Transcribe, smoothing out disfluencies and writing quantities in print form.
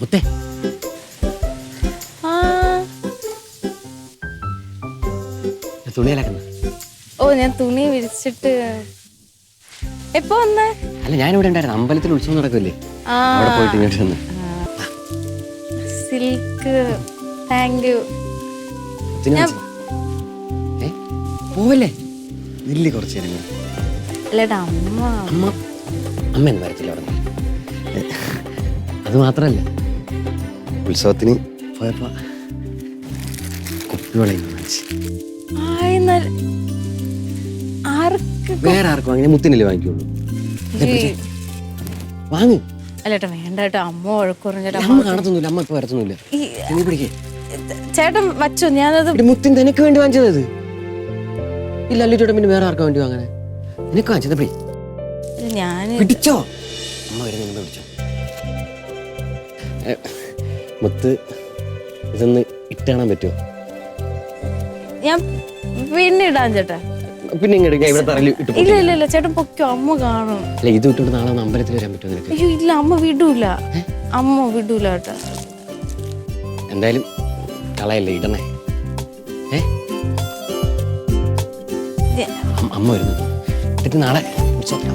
മുത്തേ തുണി അലക്കുന്ന. ഓ ഞാൻ തുണി വിരിച്ചിട്ട് എപ്പോ വന്നേ? അല്ല ഞാനിവിടെ ഉണ്ടായിരുന്നു. അമ്പലത്തിൽ ഉത്സവം നടക്കില്ലേ, അവിടെ പോയിട്ട് ഇങ്ങോട്ട് വന്ന്. Silk thank you. പോവല്ലേ നില്ല് കുറച്ച് നേരം. അല്ലേട്ടാ അമ്മ അമ്മ എന്ന് വരത്തില്ല അവിടെ. അത് മാത്രല്ല, ഉത്സവത്തിന് പോയപ്പോ കുപ്പിവളയും വേറെ ആർക്കും അങ്ങനെ മുത്തിനല്ലേ വാങ്ങിക്കുള്ളൂ. വാങ്ങ്. അല്ലേട്ടാ വേണ്ട കേട്ടോ, അമ്മ വഴക്കുറഞ്ഞിട്ട്. അമ്മ കാണത്തൊന്നുമില്ല, അമ്മ ഇപ്പൊ വരത്തൊന്നുമില്ല. ചേട്ടൻ വച്ചോ, ഞാനത് മുത്തിൻ നിനക്ക് വേണ്ടി വാങ്ങിച്ചത്. ഇല്ല അല്ലു ചേട്ടൻ പിന്നെ വേറെ ആർക്കും വേണ്ടി വാങ്ങാനെ നിനക്ക് വാങ്ങിച്ചത്. ഞാൻ പിടിച്ചോ, അമ്മ വരുന്ന പിടിച്ചോ. മുത്ത് ഇതൊന്ന് ഇട്ട് കാണാൻ പറ്റുമോ? ഞാൻ പിന്നെ ഇടാൻ ചേട്ടാ. പിന്നെ ഇങ്ങോട്ട് ഞാൻ ഇവിടെ തറയിൽ ഇട്ടു. ഇല്ല ഇല്ല ഇല്ല ചേട്ടൻ പൊക്കോ, അമ്മ കാണും. അല്ല ഇത് ഇട്ടുകൊണ്ട് നാളെ ഒന്ന് അമ്പലത്തിൽ വരാൻ പറ്റുമോ നിനക്ക്? അയ്യോ ഇല്ല, അമ്മ വിടൂല, അമ്മ വിടൂല കേട്ടാ. എന്തായാലും കളയല്ലേ, ഇടണേ. അമ്മ വരുന്നു. എന്നിട്ട് നാളെ ഉത്സവത്തിന്